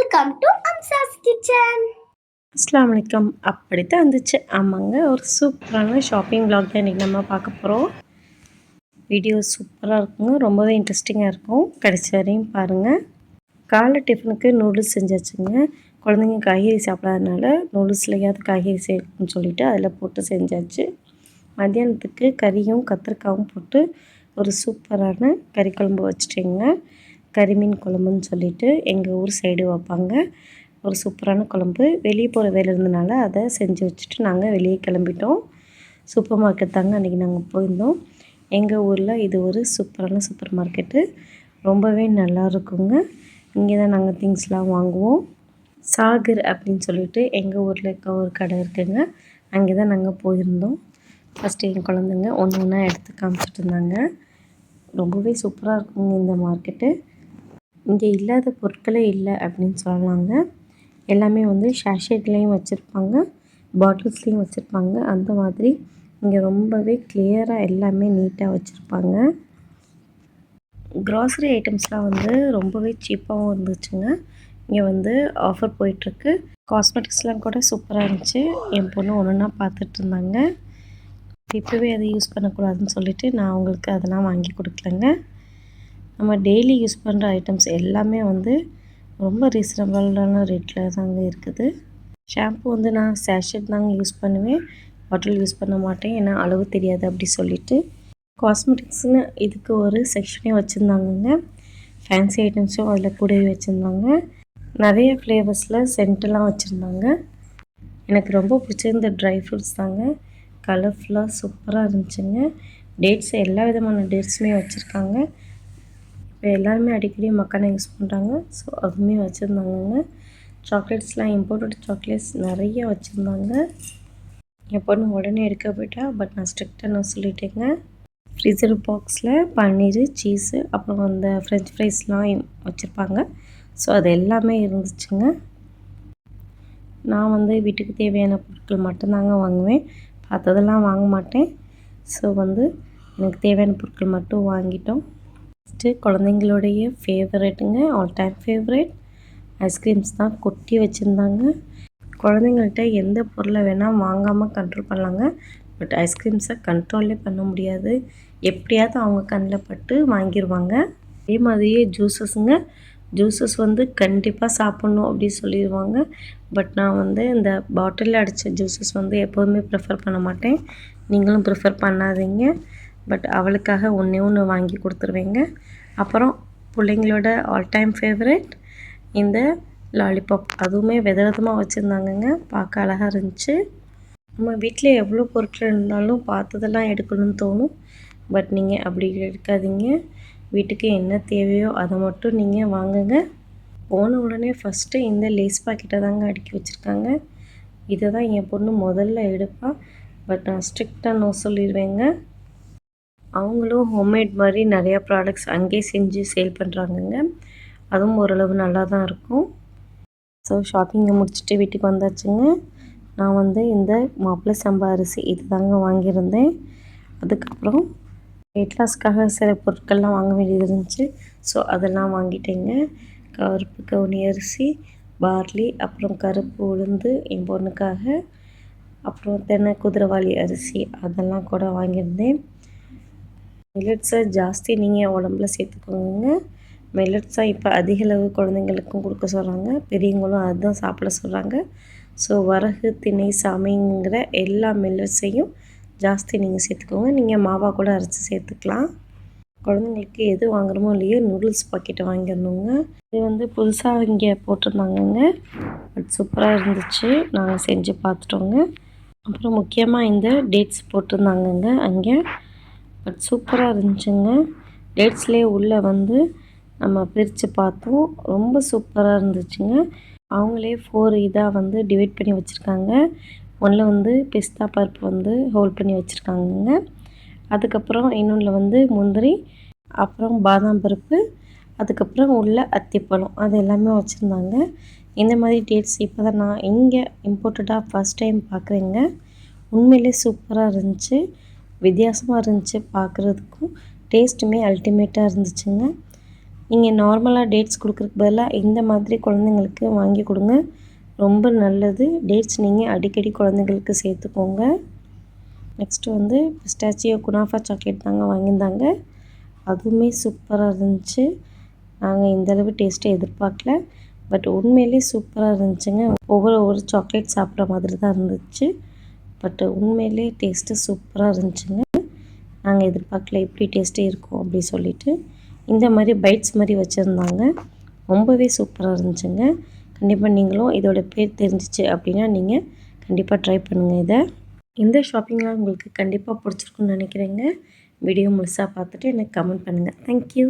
Welcome to அம்சாஸ் kitchen. அஸ்ஸலாமு அலைக்கும். அப்படித்தான் இருந்துச்சு. ஆமாங்க, ஒரு சூப்பரான ஷாப்பிங் vlog தான் இன்றைக்கி நம்ம பார்க்க போகிறோம். வீடியோ சூப்பராக இருக்குங்க, ரொம்பவே இன்ட்ரெஸ்டிங்காக இருக்கும். கடைசி வரையும் பாருங்கள். காலை டிஃபனுக்கு நூடுல்ஸ் செஞ்சாச்சுங்க. குழந்தைங்க காய்கறி சாப்பிடாதனால நூடுல்ஸ்லையாவது காய்கறி சேர்க்கணும்னு சொல்லிவிட்டு அதில் போட்டு செஞ்சாச்சு. மத்தியானத்துக்கு கறியும் கத்திரிக்காயும் போட்டு ஒரு சூப்பரான கறி குழம்பு வச்சுட்டேங்க. கறிமீன் குழம்புன்னு சொல்லிட்டு எங்கள் ஊர் சைடு வைப்பாங்க. ஒரு சூப்பரான குழம்பு. வெளியே போகிற வேலை இருந்தனால அதை செஞ்சு வச்சுட்டு நாங்கள் வெளியே கிளம்பிட்டோம். சூப்பர் மார்க்கெட் தாங்க அன்றைக்கி நாங்கள் போயிருந்தோம். எங்கள் ஊரில் இது ஒரு சூப்பரான சூப்பர் மார்க்கெட்டு. ரொம்பவே நல்லா இருக்குங்க. இங்கே தான் நாங்கள் திங்ஸ்லாம் வாங்குவோம். சாகர் அப்படின்னு சொல்லிட்டு எங்கள் ஊரில் இருக்க ஒரு கடை இருக்குங்க. அங்கே தான் நாங்கள் போயிருந்தோம். ஃபஸ்ட்டு என் குழந்தைங்க ஒன்று ஒன்றா எடுத்து காமிச்சிட்டு இருந்தாங்க. ரொம்பவே சூப்பராக இருக்குங்க இந்த மார்க்கெட்டு. இங்கே இல்லாத பொருட்களே இல்லை அப்படின்னு சொல்லலாங்க. எல்லாமே வந்து ஷாஷேட்லேயும் வச்சுருப்பாங்க, பாட்டில்ஸ்லேயும் வச்சுருப்பாங்க. அந்த மாதிரி இங்கே ரொம்பவே கிளியராக எல்லாமே நீட்டாக வச்சுருப்பாங்க. க்ராசரி ஐட்டம்ஸ்லாம் வந்து ரொம்பவே சீப்பாகவும் இருந்துச்சுங்க. இங்கே வந்து ஆஃபர் போயிட்டுருக்கு. காஸ்மெட்டிக்ஸ்லாம் கூட சூப்பராக இருந்துச்சு. என் பொண்ணு ஒன்று ஒன்றா பார்த்துட்டு இருந்தாங்க. இப்போவே அதை யூஸ் பண்ணக்கூடாதுன்னு சொல்லிவிட்டு நான் அவங்களுக்கு அதெல்லாம் வாங்கி கொடுக்கலங்க. நம்ம டெய்லி யூஸ் பண்ணுற ஐட்டம்ஸ் எல்லாமே வந்து ரொம்ப ரீசனபிளான ரேட்டில் தாங்க இருக்குது. ஷாம்பு வந்து நான் சேஷட் தாங்க யூஸ் பண்ணுவேன், பாட்டில் யூஸ் பண்ண மாட்டேன். ஏன்னா அளவு தெரியாது அப்படி சொல்லிவிட்டு. காஸ்மெட்டிக்ஸ்னு இதுக்கு ஒரு செக்ஷனே வச்சுருந்தாங்கங்க. ஃபேன்சி ஐட்டம்ஸும் அதில் கூடவே வச்சுருந்தாங்க. நிறைய ஃப்ளேவர்ஸில் சென்ட்டெல்லாம் வச்சுருந்தாங்க. எனக்கு ரொம்ப பிடிச்சது ட்ரை ஃப்ரூட்ஸ் தாங்க. கலர்ஃபுல்லாக சூப்பராக இருந்துச்சுங்க. டேட்ஸ் எல்லா விதமான டேட்ஸுமே வச்சுருக்காங்க. இப்போ எல்லாருமே அடிக்கடி மக்கானை யூஸ் பண்ணுறாங்க. ஸோ அதுவுமே வச்சுருந்தாங்கங்க. சாக்லேட்ஸ்லாம் இம்போர்ட்டட் சாக்லேட்ஸ் நிறைய வச்சுருந்தாங்க. என் பொண்ணு உடனே எடுக்க போயிட்டா. பட் நான் ஸ்ட்ரிக்டாக நான் சொல்லிட்டேங்க. ஃப்ரீசர் பாக்ஸில் பன்னீர், சீஸு, அப்புறம் அந்த ஃப்ரெஞ்ச் ஃப்ரைஸ்லாம் வச்சுருப்பாங்க. ஸோ அது எல்லாமே இருந்துச்சுங்க. நான் வந்து வீட்டுக்கு தேவையான பொருட்கள் மட்டும்தாங்க வாங்குவேன். பார்த்ததெல்லாம் வாங்க மாட்டேன். ஸோ வந்து எனக்கு தேவையான பொருட்கள் மட்டும் வாங்கிட்டோம். ஃபஸ்ட்டு குழந்தைங்களுடைய ஃபேவரெட்டுங்க, ஆல் டைம் ஃபேவரெட் ஐஸ்கிரீம்ஸ் தான் கொட்டி வச்சுருந்தாங்க. குழந்தைங்கள்ட்ட எந்த பொருளை வேணால் வாங்காமல் கண்ட்ரோல் பண்ணலாங்க. பட் ஐஸ்கிரீம்ஸை கண்ட்ரோலே பண்ண முடியாது. எப்படியாவது அவங்க கண்ணில் பட்டு வாங்கிடுவாங்க. அதே மாதிரியே ஜூஸஸுங்க. ஜூஸஸ் வந்து கண்டிப்பாக சாப்பிட்ணும் அப்படி சொல்லிடுவாங்க. பட் நான் வந்து இந்த பாட்டிலில் அடித்த ஜூஸஸ் வந்து எப்போதுமே ப்ரிஃபர் பண்ண மாட்டேன். நீங்களும் ப்ரிஃபர் பண்ணாதீங்க. பட் அவளுக்காக ஒன்று வாங்கி கொடுத்துருவேங்க. அப்புறம் பிள்ளைங்களோட ஆல் டைம் ஃபேவரெட் இந்த லாலிபாப். அதுவுமே விதவிதமாக வச்சுருந்தாங்கங்க. பார்க்க அழகாக இருந்துச்சு. நம்ம வீட்டில் எவ்வளோ பொருட்கள் இருந்தாலும் பார்த்ததெல்லாம் எடுக்கணும்னு தோணும். பட் நீங்கள் அப்படி எடுக்காதீங்க. வீட்டுக்கு என்ன தேவையோ அதை மட்டும் நீங்கள் வாங்குங்க. போன உடனே ஃபஸ்ட்டு இந்த லேஸ் பாக்கெட்டை தாங்க அடுக்கி வச்சுருக்காங்க. இதை தான் என் பொண்ணு முதல்ல எடுப்பாள். பட் நான் ஸ்ட்ரிக்டாக நோ சொல்லிடுவேங்க. அவங்களும் ஹோம்மேட் மாதிரி நிறையா ப்ராடக்ட்ஸ் அங்கேயே செஞ்சு சேல் பண்ணுறாங்கங்க. அதுவும் ஓரளவு நல்லா தான் இருக்கும். ஸோ ஷாப்பிங்கை முடிச்சுட்டு வீட்டுக்கு வந்தாச்சுங்க. நான் வந்து இந்த மாப்பிள்ளை சம்பா அரிசி இது தாங்க வாங்கியிருந்தேன். அதுக்கப்புறம் வெயிட் லாஸ்க்காக சில பொருட்கள்லாம் வாங்க வேண்டியது இருந்துச்சு. ஸோ அதெல்லாம் வாங்கிட்டேங்க. கருப்பு கவுனி அரிசி, பார்லி, அப்புறம் கருப்பு உளுந்து என் பொண்ணுக்காக, அப்புறம் தென்னை குதிரைவாளி அரிசி அதெல்லாம் கூட வாங்கியிருந்தேன். மில்லட்ஸை ஜாஸ்தி நீங்கள் உடம்புல சேர்த்துக்கோங்க. மில்லட்ஸை இப்போ அதிகளவு குழந்தைங்களுக்கும் கொடுக்க சொல்கிறாங்க. பெரியவங்களும் அதுதான் சாப்பிட சொல்கிறாங்க. ஸோ வரகு, திணை, சாமைங்கிற எல்லா மில்லட்ஸையும் ஜாஸ்தி நீங்கள் சேர்த்துக்கோங்க. நீங்கள் மாவா கூட அரைச்சி சேர்த்துக்கலாம். குழந்தைங்களுக்கு எது வாங்குறோமோ இல்லையோ நூடுல்ஸ் பாக்கெட்டை வாங்கிடணுங்க. இது வந்து புதுசாக இங்கே போட்டிருந்தாங்கங்க. பட் சூப்பராக இருந்துச்சு. நாங்கள் செஞ்சு பார்த்துட்டோங்க. அப்புறம் முக்கியமாக இந்த டேட்ஸ் போட்டிருந்தாங்கங்க அங்கே. பட் சூப்பராக இருந்துச்சுங்க. டேட்ஸ்லேயே உள்ளே வந்து நம்ம பிரித்து பார்த்தோம். ரொம்ப சூப்பராக இருந்துச்சுங்க. அவங்களே 4 இதாக வந்து டிவைட் பண்ணி வச்சுருக்காங்க. ஒன்றில் வந்து பிஸ்தா பருப்பு வந்து ஹோல்ட் பண்ணி வச்சுருக்காங்கங்க. அதுக்கப்புறம் இன்னொன்றில் வந்து முந்திரி, அப்புறம் பாதாம் பருப்பு, அதுக்கப்புறம் உள்ள அத்திப்பழம் அது எல்லாமே வச்சுருந்தாங்க. இந்த மாதிரி டேட்ஸ் இப்போ தான் நான் இங்கே இம்போர்ட்டடாக ஃபஸ்ட் டைம் பார்க்குறேங்க. உண்மையிலே சூப்பராக இருந்துச்சு. வித்தியாசமாக இருந்துச்சு பார்க்குறதுக்கும். டேஸ்ட்டுமே அல்டிமேட்டாக இருந்துச்சுங்க. நீங்கள் நார்மலாக டேட்ஸ் கொடுக்குறதுக்கு பதிலாக இந்த மாதிரி குழந்தைங்களுக்கு வாங்கி கொடுங்க. ரொம்ப நல்லது. டேட்ஸ் நீங்கள் அடிக்கடி குழந்தைங்களுக்கு சேர்த்துக்கோங்க. நெக்ஸ்ட்டு வந்து பிஸ்டாச்சியோ குனாஃபா சாக்லேட் தாங்க வாங்கியிருந்தாங்க. அதுவுமே சூப்பராக இருந்துச்சு. நாங்கள் இந்தளவு டேஸ்ட்டை எதிர்பார்க்கல. பட் உண்மையிலே சூப்பராக இருந்துச்சுங்க. ஒவ்வொரு சாக்லேட் சாப்பிட்ற மாதிரி தான் இருந்துச்சு. பட் உண்மையிலே டேஸ்ட்டு சூப்பராக இருந்துச்சுங்க. நாங்கள் எதிர்பார்க்கல இப்படி டேஸ்ட்டே இருக்கும் அப்படி சொல்லிவிட்டு. இந்த மாதிரி பைட்ஸ் மாதிரி வச்சுருந்தாங்க. ரொம்பவே சூப்பராக இருந்துச்சுங்க. கண்டிப்பாக நீங்களும் இதோட பேர் தெரிஞ்சிச்சு அப்படின்னா நீங்கள் கண்டிப்பாக ட்ரை பண்ணுங்கள் இதை. இந்த ஷாப்பிங்லாம் உங்களுக்கு கண்டிப்பாக பிடிச்சிருக்குன்னு நினைக்கிறேங்க. வீடியோ முழுசாக பார்த்துட்டு எனக்கு கமெண்ட் பண்ணுங்கள். தேங்க்யூ.